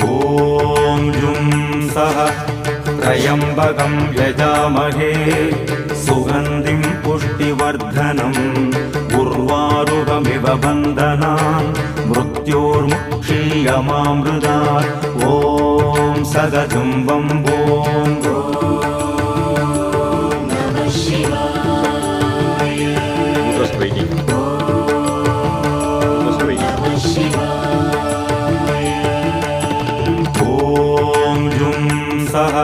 ॐ जुं सः त्र्यम्बकं यजामहे सुगन्धिं पुष्टिवर्धनम् उर्वारुकमिव बन्धनान् मृत्योर्मुक्षीयमामृतात् ॐ सदजुं वम्बों सः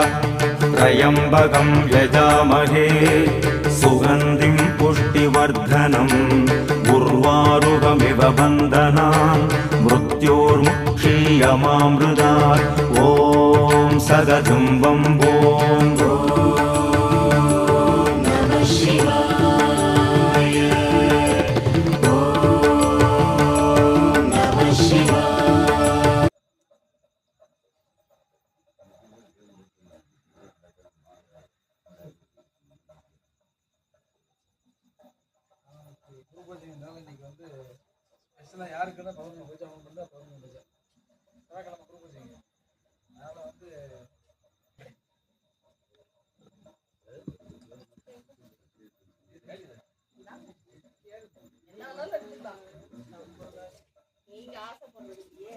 त्र्यम्बकं यजामहे सुगन्धिं पुष्टिवर्धनम् उर्वारुकमिव बन्धनान् मृत्योर्मुक्षीयमामृतात् ॐ सदजुं वम्बों ஸ்பெஷலாக யாருக்குன்னா பௌர்ணமி பூஜை அவங்க வந்து பௌர்ணமி பூஜை செவ்வாய்க்கிழமை குரு பூஜைங்க. அதனால் வந்து நீங்க ஆசைப்படுறீங்க